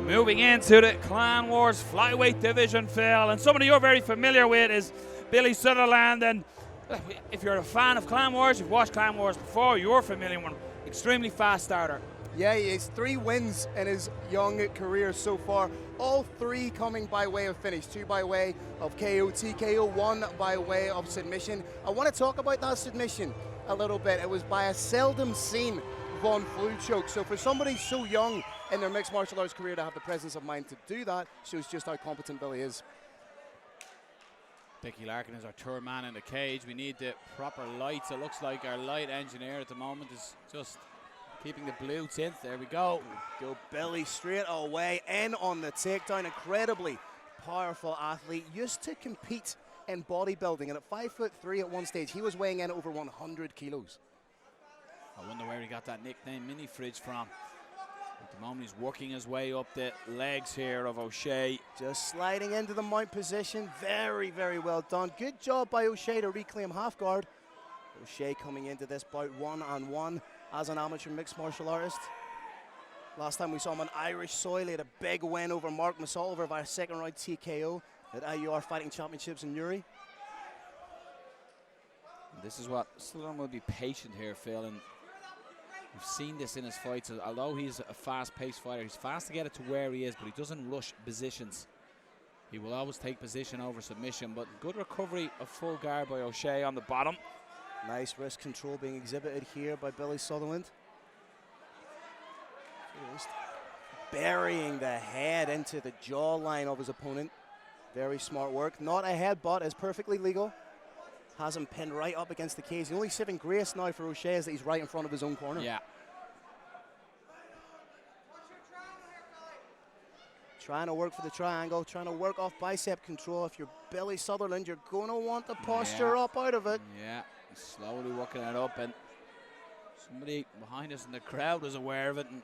Moving into the Clan Wars Flyweight division, Phil, and somebody you're very familiar with is Billy Sutherland. And if you're a fan of Clan Wars, you've watched Clan Wars before, you're familiar with him. Extremely fast starter. Yeah, he has 3 wins in his young career so far. All 3 coming by way of finish. 2 by way of KO, TKO, 1 by way of submission. I want to talk about that submission a little bit. It was by a seldom seen Von Flue choke. So for somebody so young in their mixed martial arts career to have the presence of mind to do that shows just how competent Billy is. Dickie Larkin is our tour man in the cage. We need the proper lights. It looks like our light engineer at the moment is just keeping the blue tint. There we go. Go Billy straight away in on the takedown. Incredibly powerful athlete. Used to compete in bodybuilding, and at 5'3" at one stage, he was weighing in over 100 kilos. I wonder where he got that nickname Mini Fridge from. At the moment, he's working his way up the legs here of O'Shea. Just sliding into the mount position. Very, very well done. Good job by O'Shea to reclaim half guard. O'Shea coming into this bout 1-on-1 as an amateur mixed martial artist. Last time we saw him on Irish soil, he had a big win over Mark Masoliver via second round TKO at IUR Fighting Championships in Newry. This is what Sutherland will be patient here, Phil, and we've seen this in his fights. Although he's a fast-paced fighter, he's fast to get it to where he is, but he doesn't rush positions. He will always take position over submission, but good recovery of full guard by O'Shea on the bottom. Nice wrist control being exhibited here by Billy Sutherland. Just burying the head into the jawline of his opponent. Very smart work. Not a headbutt, is perfectly legal. Has him pinned right up against the cage. The only saving grace now for O'Shea is that he's right in front of his own corner. Yeah. Trying to work for the triangle, trying to work off bicep control. If you're Billy Sutherland, you're going to want the posture up out of it. Yeah, slowly working it up, and somebody behind us in the crowd is aware of it and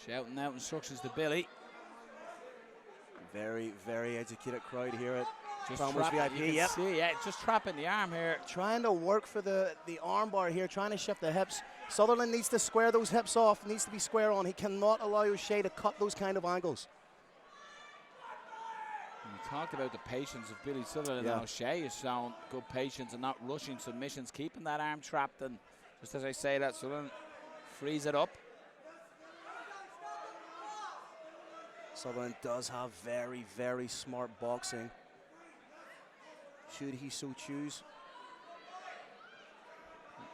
shouting out instructions to Billy. Very, very educated crowd here at Just VIP. Yep. See, yeah, just trapping the arm here. Trying to work for the arm bar here, trying to shift the hips. Sutherland needs to square those hips off, needs to be square on. He cannot allow O'Shea to cut those kind of angles. We talked about the patience of Billy Sutherland, and O'Shea has shown good patience and not rushing submissions, keeping that arm trapped, and just as I say that, Sutherland frees it up. Sutherland does have very, very smart boxing, should he so choose.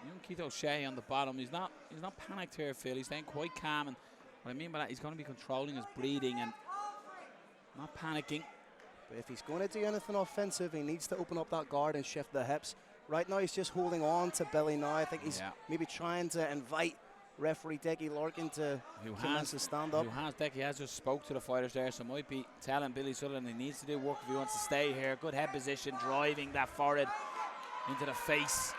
Young Keith O'Shea on the bottom. He's not panicked here, Phil. He's staying quite calm, and what I mean by that, he's going to be controlling his breathing and not panicking. But if he's going to do anything offensive, he needs to open up that guard and shift the hips. Right now, he's just holding on to Billy now. I think he's maybe trying to invite referee Dickie Larkin to commence to stand up. Dickie has just spoke to the fighters there, so might be telling Billy Sutherland he needs to do work if he wants to stay here. Good head position, driving that forehead into the face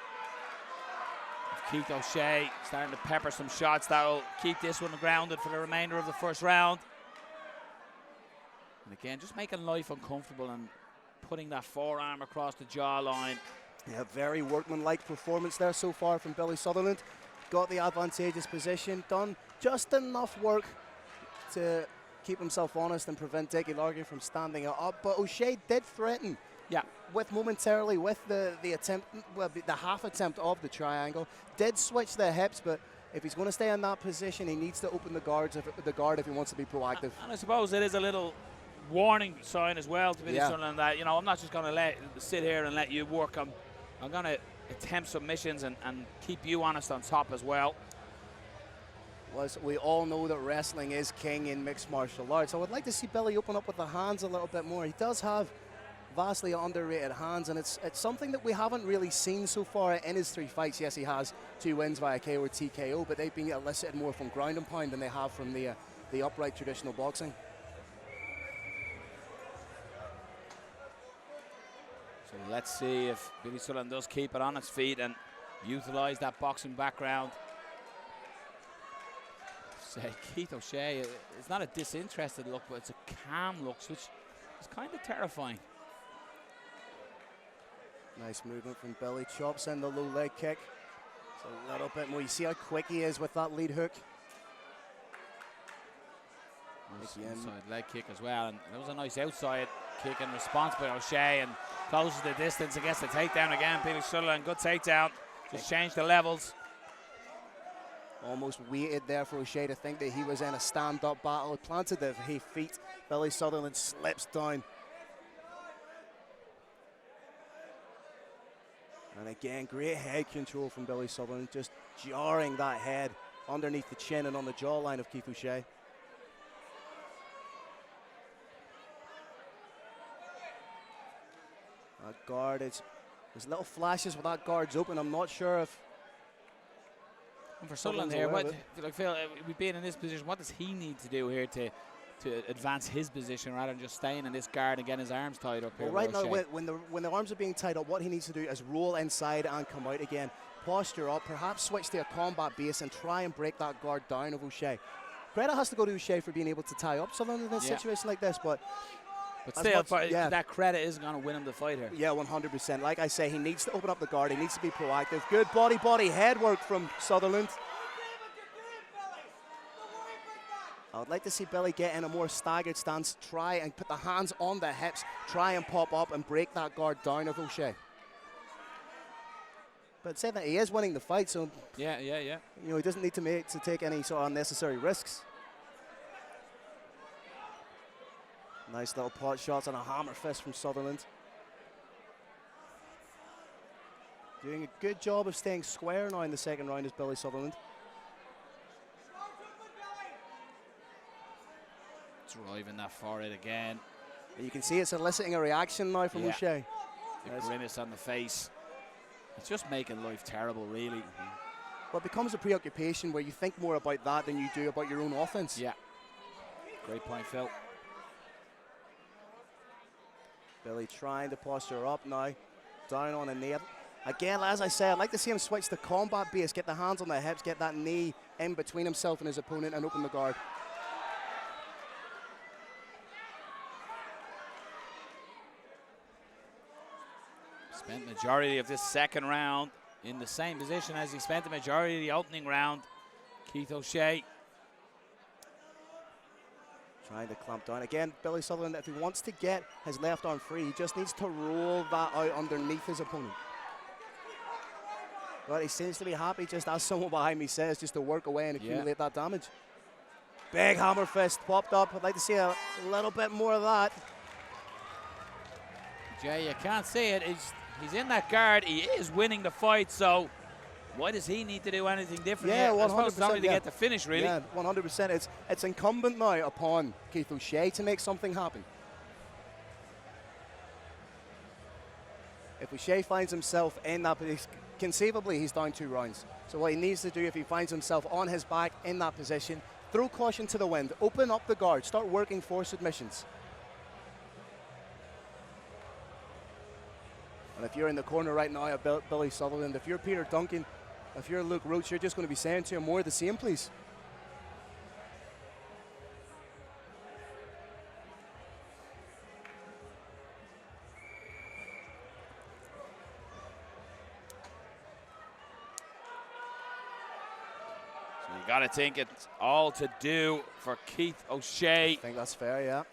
of Keith O'Shea, starting to pepper some shots that will keep this one grounded for the remainder of the first round. And again, just making life uncomfortable and putting that forearm across the jawline. Yeah, very workmanlike performance there so far from Billy Sutherland. Got the advantageous position, done just enough work to keep himself honest and prevent Dickie Larkin from standing it up. But O'Shea did threaten, with the attempt, well, the half attempt of the triangle. Did switch the hips, but if he's going to stay in that position, he needs to open the guard if he wants to be proactive. And I suppose it is a little warning sign as well to Billy Sutherland that, you know, I'm not just going to sit here and let you work. I'm going to attempt submissions and keep you honest on top as well. Well, we all know that wrestling is king in mixed martial arts. I would like to see Billy open up with the hands a little bit more. He does have vastly underrated hands, and it's something that we haven't really seen so far in his 3 fights. Yes, he has 2 wins via KO or TKO, but they've been elicited more from ground and pound than they have from the upright traditional boxing. So let's see if Billy Sutherland does keep it on its feet and utilize that boxing background. Say Keith O'Shea, it's not a disinterested look, but it's a calm look, which is kind of terrifying. Nice movement from Billy. Chops in the low leg kick. It's a little bit more. You see how quick he is with that lead hook. Inside leg kick as well, and that was a nice outside kick in response by O'Shea, and closes the distance against the takedown again. Billy Sutherland, good takedown, just changed the levels. Almost waited there for O'Shea to think that he was in a stand-up battle. Planted the feet. Billy Sutherland slips down. And again, great head control from Billy Sutherland, just jarring that head underneath the chin and on the jawline of Keith O'Shea. That guard, there's little flashes where that guard's open. I'm not sure if... And for Sutherland here, Phil, we being in this position, what does he need to do here to advance his position rather than just staying in this guard and getting his arms tied up here? Well, right now, when the arms are being tied up, what he needs to do is roll inside and come out again. Posture up, perhaps switch to a combat base and try and break that guard down of O'Shea. Credit has to go to O'Shea for being able to tie up Sutherland in a situation like this, but still, that credit isn't going to win him the fight here. Yeah, 100%. Like I say, he needs to open up the guard. He needs to be proactive. Good body head work from Sutherland. I would like to see Billy get in a more staggered stance, try and put the hands on the hips, try and pop up and break that guard down of O'Shea. But saying that, he is winning the fight, so yeah. You know, he doesn't need to take any sort of unnecessary risks. Nice little pot shots and a hammer fist from Sutherland. Doing a good job of staying square now in the second round is Billy Sutherland. Driving that forehead again. You can see it's eliciting a reaction now from O'Shea. The grimace on the face. It's just making life terrible, really. Well, it becomes a preoccupation where you think more about that than you do about your own offense. Yeah. Great point, Phil. Billy trying to posture up now. Down on a knee. Again, as I said, I'd like to see him switch to combat base, get the hands on the hips, get that knee in between himself and his opponent and open the guard. Spent majority of this second round in the same position as he spent the majority of the opening round. Keith O'Shea. Trying to clamp down. Again, Billy Sutherland, if he wants to get his left arm free, he just needs to roll that out underneath his opponent. But he seems to be happy, just as someone behind me says, just to work away and accumulate that damage. Big hammer fist popped up. I'd like to see a little bit more of that. Jay, you can't see it. He's in that guard. He is winning the fight, so why does he need to do anything different? Yeah, 100%. I suppose it's only to get the finish, really. Yeah, 100%. It's incumbent now upon Keith O'Shea to make something happen. If O'Shea finds himself in that position, conceivably he's down 2 rounds. So what he needs to do, if he finds himself on his back in that position, throw caution to the wind, open up the guard, start working for submissions. And if you're in the corner right now at Billy Sutherland, if you're Peter Duncan, if you're Luke Roach, you're just going to be saying to him, more of the same, please. So you got to think it's all to do for Keith O'Shea. I think that's fair, yeah.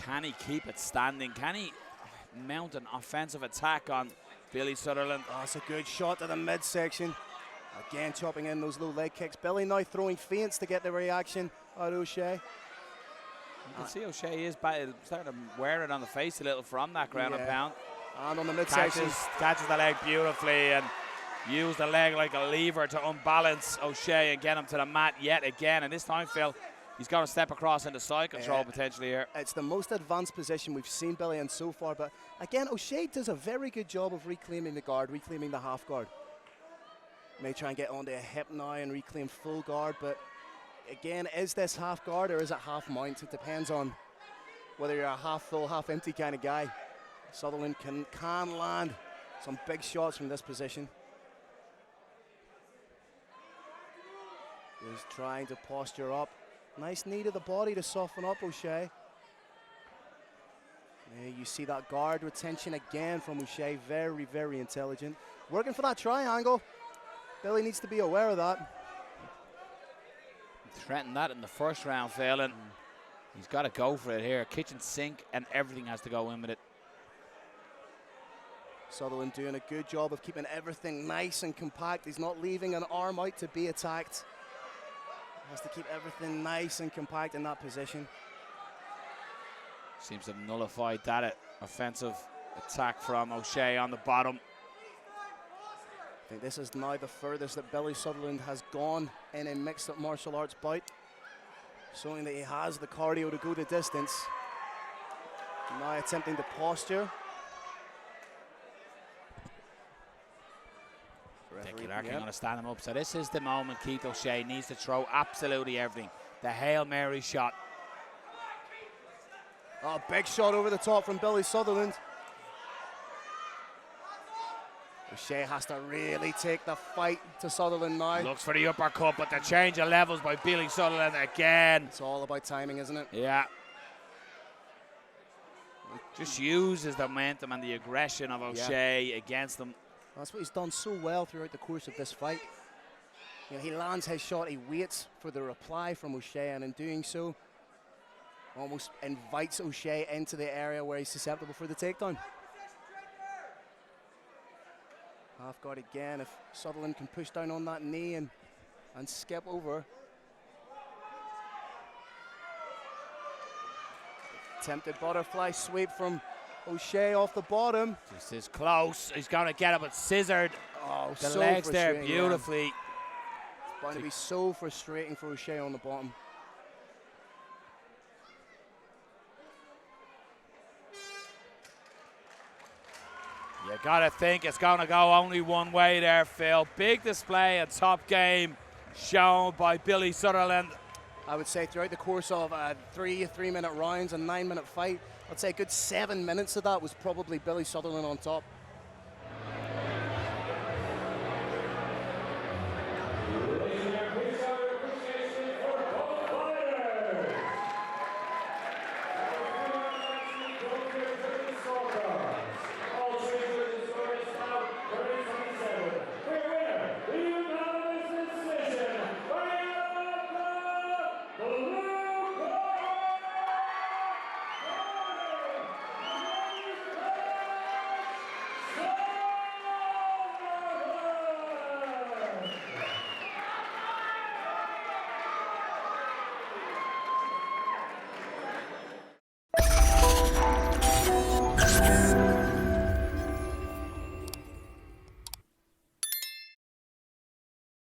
Can he keep it standing? Can he mount an offensive attack on Billy Sutherland? Oh, it's a good shot to the midsection. Again, chopping in those low leg kicks. Billy now throwing feints to get the reaction out of O'Shea. You can see O'Shea is starting to wear it on the face a little from that ground and pound. And on the midsection. Catches the leg beautifully and use the leg like a lever to unbalance O'Shea and get him to the mat yet again. And this time, Phil, he's got to step across into side control potentially here. It's the most advanced position we've seen Billy in so far. But again, O'Shea does a very good job of reclaiming the guard, reclaiming the half guard. May try and get onto a hip now and reclaim full guard. But again, is this half guard or is it half mount? It depends on whether you're a half full, half empty kind of guy. Sutherland can land some big shots from this position. He's trying to posture up. Nice knee to the body to soften up O'Shea. You see that guard retention again from O'Shea. Very, very intelligent. Working for that triangle. Billy needs to be aware of that. threatened that in the first round, failing. He's got to go for it here. Kitchen sink and everything has to go in with it. Sutherland doing a good job of keeping everything nice and compact. He's not leaving an arm out to be attacked. Has to keep everything nice and compact in that position. Seems to have nullified that offensive attack from O'Shea on the bottom. I think this is now the furthest that Billy Sutherland has gone in a mixed up martial arts bout. Showing that he has the cardio to go the distance. Now attempting the posture. Dickie Larkin going to stand him up. So this is the moment Keith O'Shea needs to throw absolutely everything. The Hail Mary shot. Oh, big shot over the top from Billy Sutherland. O'Shea has to really take the fight to Sutherland now. Looks for the uppercut, but the change of levels by Billy Sutherland again. It's all about timing, isn't it? Yeah. Just uses the momentum and the aggression of O'Shea against him. That's what he's done so well throughout the course of this fight. You know, he lands his shot, he waits for the reply from O'Shea, and in doing so, almost invites O'Shea into the area where he's susceptible for the takedown. Half guard again. If Sutherland can push down on that knee and skip over. Attempted butterfly sweep from O'Shea off the bottom. Just is close. He's going to get it, but scissored the legs there beautifully. It's going to be so frustrating for O'Shea on the bottom. You got to think it's going to go only one way there, Phil. Big display and top game shown by Billy Sutherland. I would say throughout the course of three-minute rounds and 9-minute fight, I'd say a good 7 minutes of that was probably Billy Sutherland on top.